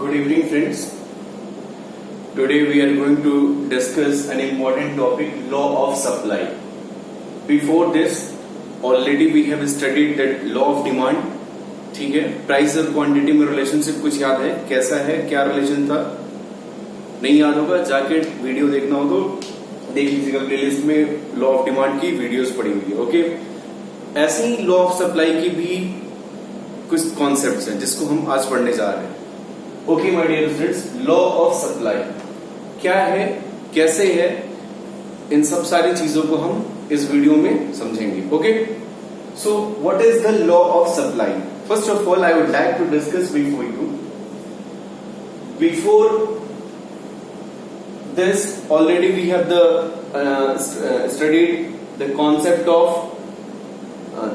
Good evening, friends. Today we are going to discuss an important topic, law of supply. Before this, already we have studied that law of demand. ठीक है, price और quantity में relationship कुछ याद है? कैसा है, क्या रिलेशन था? नहीं याद होगा, जाके वीडियो देखना हो तो देख लीजिएगा, प्लेलिस्ट में लॉ ऑफ डिमांड की वीडियोस पड़ी हुई है. ओके, ऐसे ही लॉ ऑफ सप्लाई की भी कुछ कॉन्सेप्ट्स हैं जिसको हम आज पढ़ने जा रहे हैं. Okay my dear friends, law of supply क्या है, कैसे है, इन सब सारी चीजों को हम इस वीडियो में समझेंगे. Okay, so what is the law of supply? First of all I would like to discuss before you. Before this already we have studied the concept of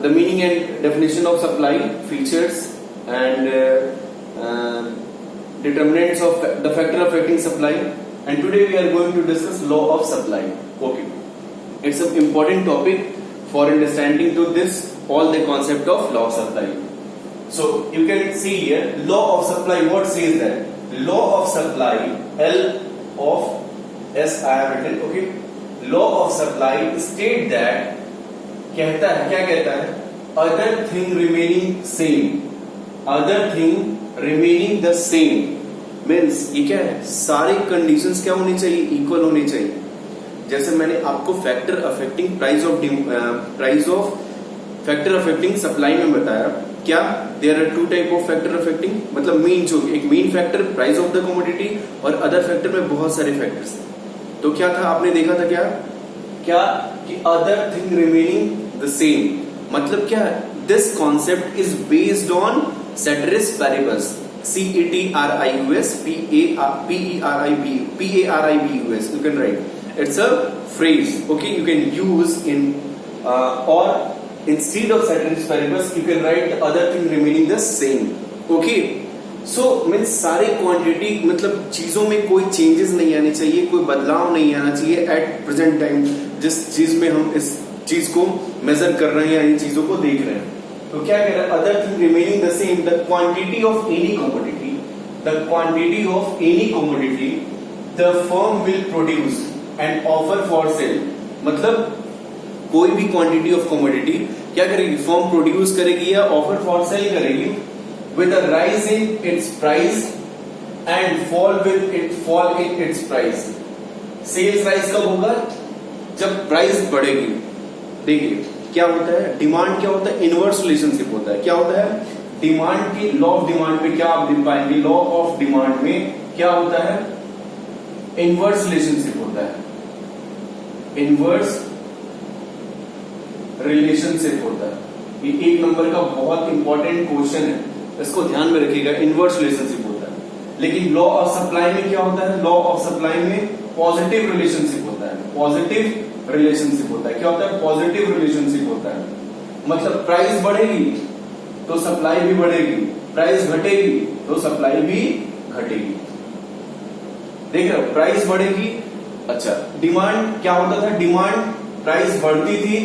the meaning and definition of supply, features and determinants of the factor affecting supply, and today we are going to discuss law of supply. Okay, it's an important topic for understanding to this all the concept of law of supply. So you can see here law of supply. What says that law of supply, L of S I have written. Okay, law of supply state that कहता है, क्या कहता है? Other thing remaining same, other thing remaining the same means ये क्या है? सारी conditions क्या होनी चाहिए? Equal होनी चाहिए. जैसे मैंने आपको factor affecting price of factor affecting supply में बताया, क्या there are two type of factor affecting, मतलब मेन जो एक main factor price of the commodity और अदर फैक्टर में बहुत सारे फैक्टर्स हैं. तो क्या था, आपने देखा था क्या कि other thing remaining the same, मतलब क्या है? This concept is based on ceteris paribus, CETRIUS PARIBUS. You can write. It's a phrase. Okay, you can use in or instead of ceteris paribus you can write the other thing remaining the same. Okay, so means सारे quantity, मतलब चीजों में कोई changes नहीं आने चाहिए, कोई बदलाव नहीं आना चाहिए एट प्रेजेंट टाइम, जिस चीज में हम इस चीज को मेजर कर रहे हैं, इन चीजों को देख रहे हैं. तो क्या कह रहा है? Other thing remaining the same, the quantity of any commodity, the quantity of any commodity the firm will produce and offer for sale. मतलब कोई भी क्वांटिटी ऑफ कमोडिटी क्या करेगी? फर्म प्रोड्यूस करेगी या ऑफर फॉर सेल करेगी with a rise in its price and fall in its price. Sales rise कब होगा? जब प्राइस बढ़ेगी. देखिए क्या होता है, डिमांड क्या होता है? इनवर्स रिलेशनशिप होता है. क्या होता है? डिमांड की लॉ ऑफ डिमांड में क्या आप देख पाएंगे? लॉ ऑफ डिमांड में क्या होता है? इनवर्स रिलेशनशिप होता है. इनवर्स रिलेशनशिप होता है. ये एक नंबर का बहुत इंपॉर्टेंट क्वेश्चन है, इसको ध्यान में रखिएगा. इनवर्स रिलेशनशिप होता है. लेकिन लॉ ऑफ सप्लाई में क्या होता है? लॉ ऑफ सप्लाई में पॉजिटिव रिलेशनशिप होता है. पॉजिटिव रिलेशनशिप होता है. क्या होता है? पॉजिटिव रिलेशनशिप होता है. मतलब प्राइस बढ़ेगी तो सप्लाई भी बढ़ेगी, प्राइस घटेगी तो सप्लाई भी घटेगी. देख रहे हो, प्राइस बढ़ेगी. अच्छा, डिमांड क्या होता था? डिमांड, प्राइस बढ़ती थी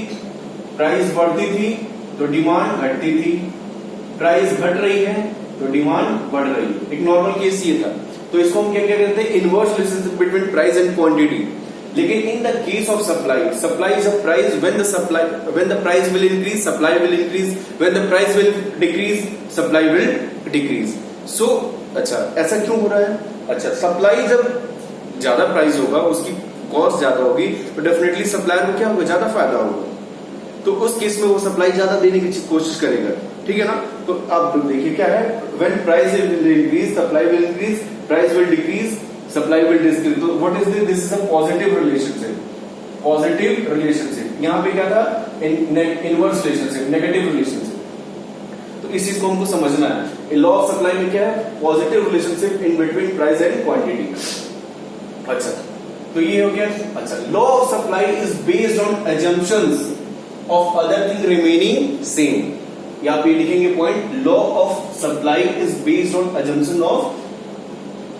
तो डिमांड घटती थी, प्राइस घट रही है तो डिमांड बढ़ रही है. एक नॉर्मल केस ये था. तो इसको हम क्या कहते हैं? Inverse relationship between price and quantity. लेकिन in the case of supply is a price. When the price will increase, supply will increase. When the price will decrease, supply will decrease. So अच्छा, ऐसा क्यों हो रहा है? अच्छा, supply जब ज्यादा प्राइस होगा, उसकी कॉस्ट ज्यादा होगी, तो डेफिनेटली सप्लायर को क्या होगा? ज्यादा फायदा होगा. तो उस केस में वो सप्लाई ज्यादा देने की कोशिश करेगा. ठीक है ना? तो अब देखिए क्या है, when price will increase, supply will increase, price will decrease, supply will decrease. तो what is this? Is a positive relationship. Positive relationship. यहाँ पे क्या था? Inverse relationship, negative relationship. तो इस चीज को हमको समझना है. लॉ ऑफ सप्लाई में क्या है? Positive relationship in between price and quantity. अच्छा, तो ये हो गया. अच्छा, law of supply is based on assumptions of other thing remaining same. यहाँ पे लिखेंगे point, law of supply is based on assumption of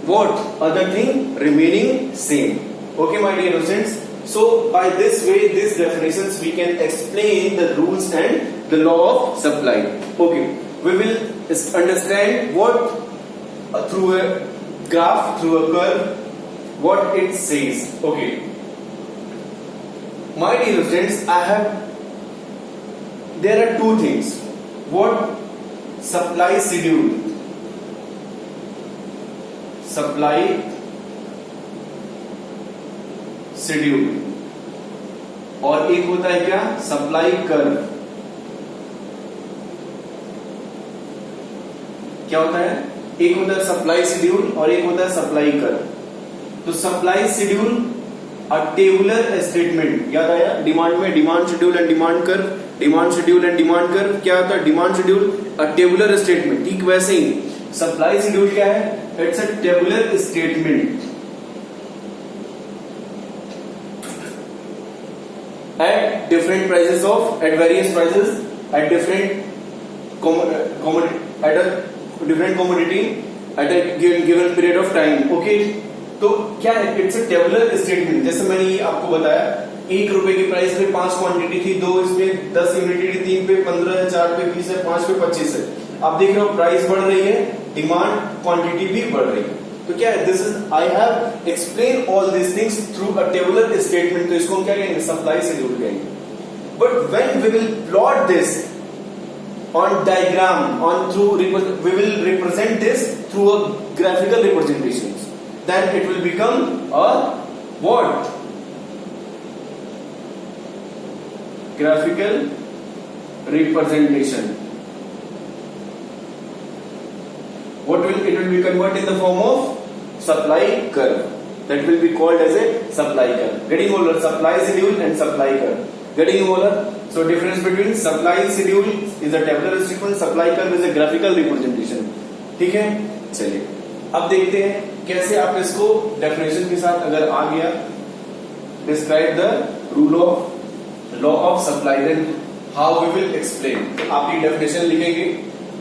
what? Other thing remaining same. Okay, my dear students. So by this way, these definitions we can explain the rules and the law of supply. Okay, we will understand what through graph through a curve, what it says. Okay, my dear friends, there are two things. What? Supply schedule, supply schedule, और एक होता है क्या? Supply curve. क्या होता है? एक होता है सप्लाई शेड्यूल और एक होता है सप्लाई कर्व. तो सप्लाई शेड्यूल अ टेबुलर स्टेटमेंट. याद आया? डिमांड में demand schedule and demand curve, demand schedule and demand curve. क्या होता है? डिमांड शेड्यूल अ टेबुलर स्टेटमेंट. ठीक वैसे ही सप्लाई शेड्यूल क्या है? It's a tabular statement at different prices at various prices at different commodity at a given period of time. Okay, तो क्या है? It's a tabular statement. जैसे मैंने ये आपको बताया, 1 रुपए की प्राइस पे 5 क्वांटिटी थी, 2 इसमें 10 यूनिट थी, 3 पे 15 है, 4 पे 20 है, 5 पे 25 है. आप देख रहे हो प्राइस बढ़ रही है, डिमांड क्वांटिटी भी बढ़ रही है. तो क्या है? This is I have explain all this things through a tabular statement. तो इसको हम क्या कहेंगे? सप्लाई शेड्यूल कहेंगे. But when we will plot this on diagram, we will represent this through a graphical representations, then it will become a what? Graphical representation. What will it will be converted in the form of supply curve. That will be called as a supply curve. Getting over? Supply schedule and supply curve. Getting over? So difference between supply schedule is a tabular statement, supply curve is a graphical representation. ठीक है, चलिए अब देखते हैं कैसे आप इसको definition के साथ अगर आ गया. Describe the law of supply, then how we will explain. आप ये डेफिनेशन लिखेंगे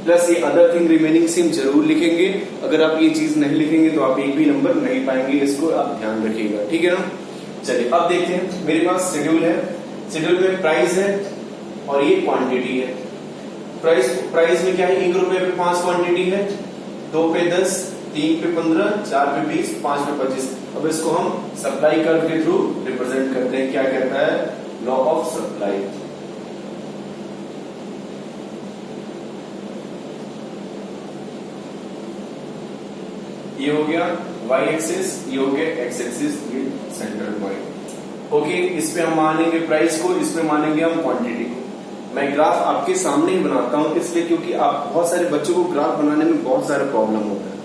प्लस ये अदर थिंग रिमेनिंग सिम जरूर लिखेंगे. अगर आप ये चीज नहीं लिखेंगे तो आप एक भी नंबर नहीं पाएंगे, इसको आप ध्यान रखिएगा. ठीक है ना. चलिए अब देखते हैं. मेरे पास शेड्यूल है, शेड्यूल में प्राइस है और ये क्वांटिटी है. प्राइस में क्या है? 1 रुपए पे 5 क्वांटिटी है, 2 पे 10, 3 पे 15, 4 पे 20, 5 पे 25. अब इसको हम सप्लाई कर्व के थ्रू रिप्रेजेंट करते हैं. क्या कहता है? Law of supply. ये हो गया y एक्सिस, ये हो गया x एक्सिस, ये सेंटर पॉइंट. ओके, इस पे हम मानेंगे प्राइस को, इस पे मानेंगे हम क्वांटिटी को. मैं ग्राफ आपके सामने ही बनाता हूं इसलिए क्योंकि आप बहुत सारे बच्चों को ग्राफ बनाने में बहुत सारा प्रॉब्लम होता है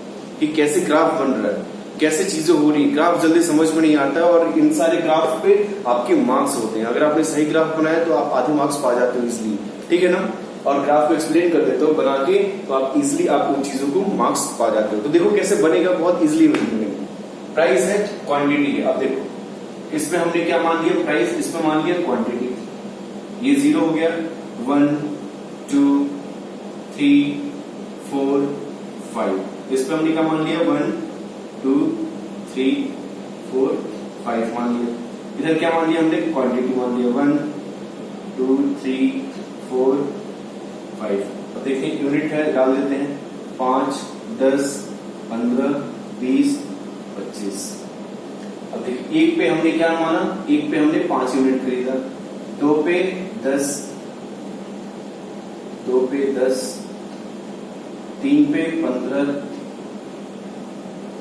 कि कैसे ग्राफ बन रहा है, कैसे चीजें हो रही. ग्राफ जल्दी समझ में नहीं आता है और इन सारे ग्राफ पे आपके मार्क्स होते हैं. अगर आपने सही ग्राफ बनाया तो आप आधे मार्क्स पा जाते हो इजिली. ठीक है ना. और ग्राफ को एक्सप्लेन कर देते हो बना के तो आप इजिली आप उन चीजों को मार्क्स पा जाते हो. तो देखो कैसे बनेगा, बहुत इजिली बनेगा. प्राइस है, क्वांटिटी है. अब देखो इसमें हमने क्या मान लिया? प्राइस. इसमें मान लिया क्वांटिटी. ये 0 हो गया. 1 2 3 4 5. इसमें हमने क्या मान लिया? 1 2 3 4 5 मान लिया. इधर क्या मान लिया हमने? क्वांटिटी मान लिया. 1 2 3 4 5. अब देखिए यूनिट है, डाल देते हैं. 5 10 15 20 25. अब देखिए 1 पे हमने क्या माना? 1 पे हमने 5 यूनिट खरीदा. 2 पे 10, 2 पे 10, 3 पे 15,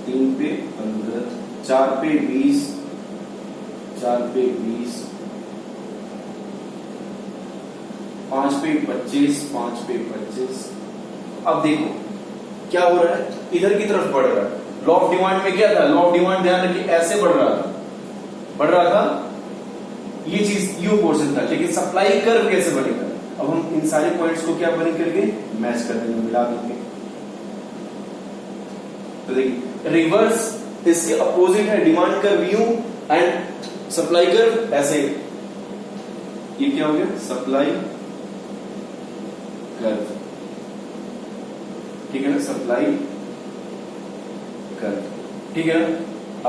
3 पे 15, 4 पे 20, 4 पे 20, 5 पे 25, 5 पे 25. अब देखो क्या हो रहा है? इधर की तरफ बढ़ रहा है. लॉ ऑफ डिमांड में क्या था? लॉ ऑफ डिमांड ध्यान रखिए ऐसे बढ़ रहा था. ये चीज यू पोर्शन था. लेकिन सप्लाई कर्व कैसे बनेगा? अब हम इन सारे पॉइंट्स को क्या बने करके मैच कर देंगे, मिला देंगे. तो देखिए रिवर्स इसके अपोजिट है. Demand curve you and supply curve ऐसे. ये क्या हो गया? Supply curve. ठीक है ना. Supply curve. ठीक है ना.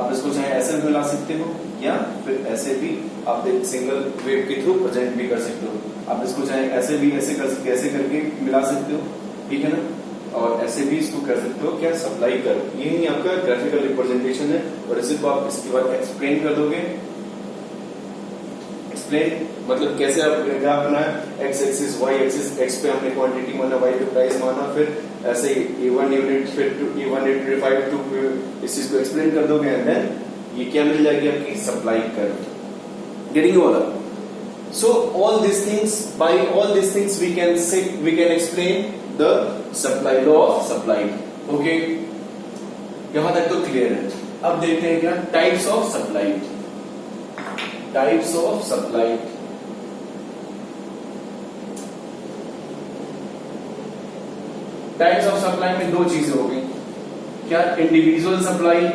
आप इसको चाहे ऐसे भी मिला सकते हो या फिर ऐसे भी आप एक सिंगल वेव के थ्रू प्रेजेंट भी कर सकते हो. आप इसको चाहे ऐसे भी ऐसे करके मिला सकते हो. ठीक है ना. और ऐसे भी इसको कर सकते हो क्या, सप्लाई कर्व। ये ही आपका ग्राफिकल रिप्रेजेंटेशन है और इसी को आप इसके बाद एक्सप्लेन कर दोगे। एक्सप्लेन मतलब कैसे आप ग्राफ बनाया, X axis Y axis, X पे हमने क्वांटिटी माना, वाई पे प्राइस माना, फिर ऐसे ही A1 यूनिट फिर A1 85 टू इस चीज को एक्सप्लेन कर दोगे एंड देन ये क्या मिल जाएगी आपकी supply curve. Getting all? So all these things, by all these things we can explain the supply, law of supply. Okay, यहां तक तो क्लियर है। अब देखते हैं क्या types of supply. Types of supply, types of supply में दो चीजें हो गई, क्या इंडिविजुअल सप्लाई,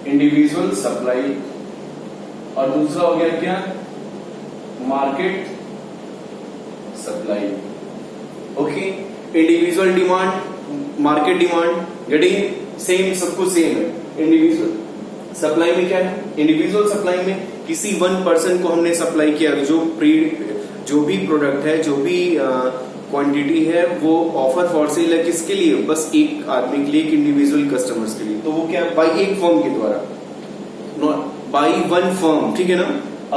इंडिविजुअल सप्लाई, और दूसरा हो गया क्या market supply. Okay, individual demand, market demand, getting same, सब कुछ सेम है। इंडिविजुअल सप्लाई में क्या है, इंडिविजुअल सप्लाई में किसी वन पर्सन को हमने सप्लाई किया, जो भी प्रोडक्ट है, जो भी क्वांटिटी है, वो ऑफर फॉर सेल है किसके लिए, बस एक आदमी के लिए, एक इंडिविजुअल कस्टमर्स के लिए। तो वो क्या बाई एक फर्म के द्वारा, नॉट बाई वन फर्म, ठीक है ना।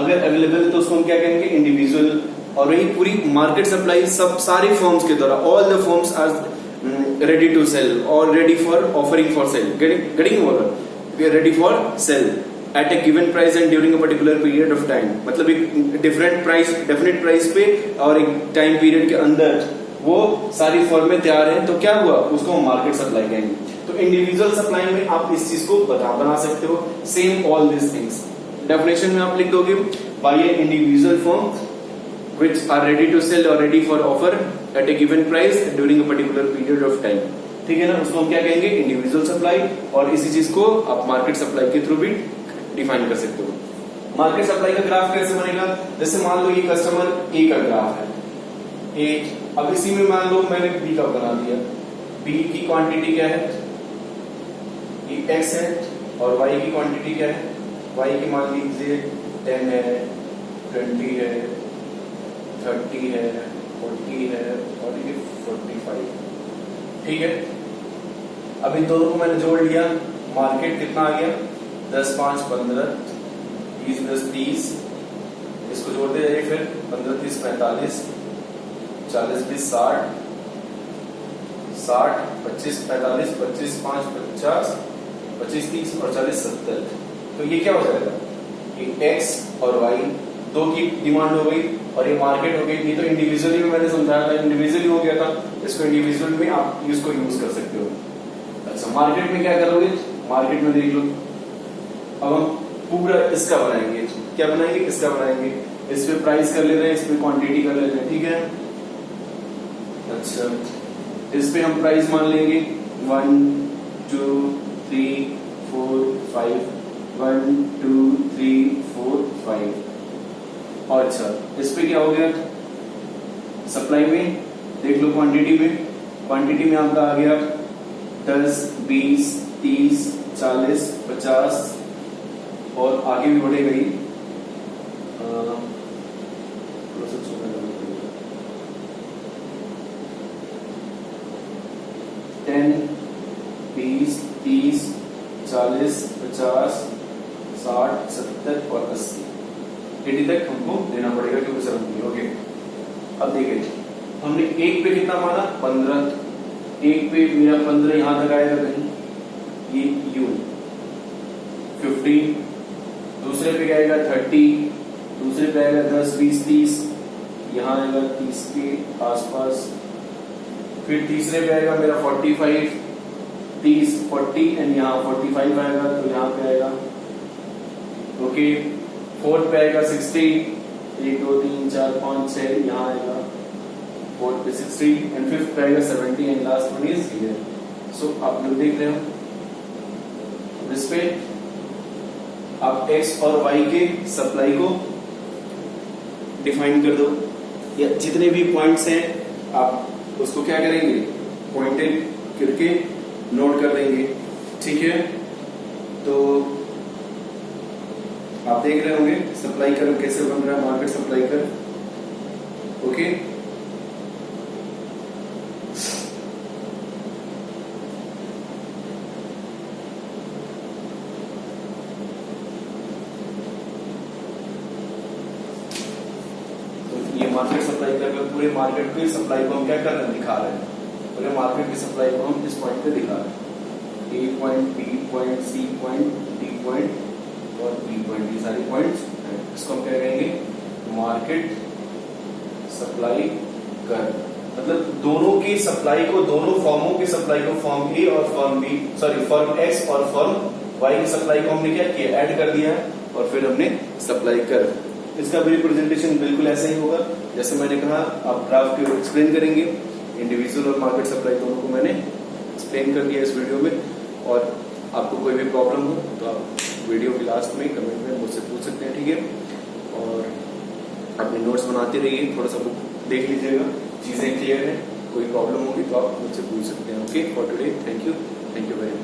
अगर अवेलेबल तो उसको हम क्या कहेंगे, इंडिविजुअल। और वही पूरी मार्केट सप्लाई सब सारे फर्म्स के द्वारा, all the firms are ready to sell और ready for offering for sale, getting over, we are ready for sale at a given price and during a particular period of time. मतलब एक different price, definite price पे और एक time period के अंदर वो सारी फर्में तैयार हैं, तो क्या हुआ, उसको हम मार्केट सप्लाई कहेंगे। तो इंडिविजुअल सप्लाई में आप इस चीज को बना सकते हो, same all this things. Definition में आप लिख दोगे by a individual firm which are ready to sell or ready for offer at a given price during a particular period of time, ठीक है ना। उसको हम क्या कहेंगे, इंडिविजुअल सप्लाई। और इसी चीज को आप मार्केट सप्लाई के थ्रू भी डिफाइन कर सकते हो। मार्केट सप्लाई का ग्राफ कैसे बनेगा, जैसे मान लो ये कस्टमर ए का ग्राफ है, ए, अब इसी में मान लो मैंने बी का बना दिया, बी की क्वांटिटी क्या है, ये एक्स है, और वाई की क्वांटिटी क्या है, वाई की मान लीजिए 10 है, 20 है, 30 है, 40 है और ये 45, ठीक है। अब इन दोनों को मैंने जोड़ लिया, मार्केट कितना आ गया, 10 5 15, 20 10 30, इसको जोड़ते जाइए, फिर 15 30 45, 40 20 60, 60 25 45, 25 5 50, 25 30 और 40 70। तो ये क्या हो जाएगा, ये एक्स और वाई दो की डिमांड हो गई और ये मार्केट हो गई। ये तो इंडिविजुअली में मैंने समझाया था, इंडिविजुअली हो गया था, इसको इंडिविजुअल में आप इसको यूज कर सकते हो। अच्छा, मार्केट में क्या करोगे, मार्केट में देख लो, अब हम पूरा इसका बनाएंगे, क्या बनाएंगे, इसका बनाएंगे, इस पे प्राइस कर ले रहे हैं, इस पे क्वांटिटी कर ले रहे हैं, ठीक है। अच्छा, इस पे हम प्राइस मान लेंगे 1 2 3 4 5, 1 2 3 4 5। और अच्छा, इस पे क्या हो गया, सप्लाई में देख लो, क्वांटिटी में आपका आ गया 10 20 30 40 50 और आगे भी बढ़े गई, 10 20 30 40 50 60 70 और 80 तक हमको देना पड़ेगा क्योंकि सब ओके। अब देखिए, हमने एक पे कितना माना, 15, एक पे मेरा 15 यहां तक आएगा कहीं, ये यू 15, दूसरे पे आएगा 30, दूसरे पे आएगा 10 20 30, यहां आएगा 30 के आसपास, फिर तीसरे पे आएगा मेरा 45 30 40 एंड यहाँ 45 आएगा, तो यहाँ पे आएगा ओके। फोर्थ पे आएगा 60, 1 2 3 4 5 6, यहाँ आएगा फोर्थ पे 60 एंड फिफ्थ पे आएगा 70 and last one is here. So आप लोग देख रहे हो, इस पे आप x और y के सप्लाई को डिफाइन कर दो, या जितने भी पॉइंट्स हैं आप उसको क्या करेंगे, पॉइंटेड करके नोट कर देंगे, ठीक है। तो आप देख रहे होंगे सप्लाई कर्व कैसे बन रहा है, market supply curve, okay. Market supply कर रहे हैं, पूरे मार्केट पे सप्लाई को हम क्या कर रहे हैं, दिखा रहे हैं। पूरे मार्केट की सप्लाई को हम इस पॉइंट पे दिखा रहे हैं, A point, B point, C point, D point और बी पॉइंट, ये सारे पॉइंट्स हैं। इसको हम क्या कहेंगे, मार्केट सप्लाई कर। मतलब दोनों की सप्लाई को, दोनों फर्मों की सप्लाई को, फर्म ए और firm B, sorry firm X और फर्म वाई की सप्लाई को हमने क्या किया, ऐड कर दिया है और फिर हमने सप्लाई कर। इसका भी रिप्रेजेंटेशन बिल्कुल ऐसा ही होगा जैसे मैंने कहा। आप ग्राफ को एक्सप्लेन करेंगे, इंडिविजुअल और मार्केट सप्लाई दोनों को मैंने एक्सप्लेन कर दिया इस वीडियो में। और आपको कोई भी प्रॉब्लम हो तो आप वीडियो के लास्ट में कमेंट में मुझसे पूछ सकते हैं, ठीक है। और अपने नोट्स बनाते रहिए, थोड़ा सा बुक देख लीजिएगा, चीजें क्लियर है। कोई प्रॉब्लम होगी तो आप मुझसे पूछ सकते हैं। Okay, for today thank you very much.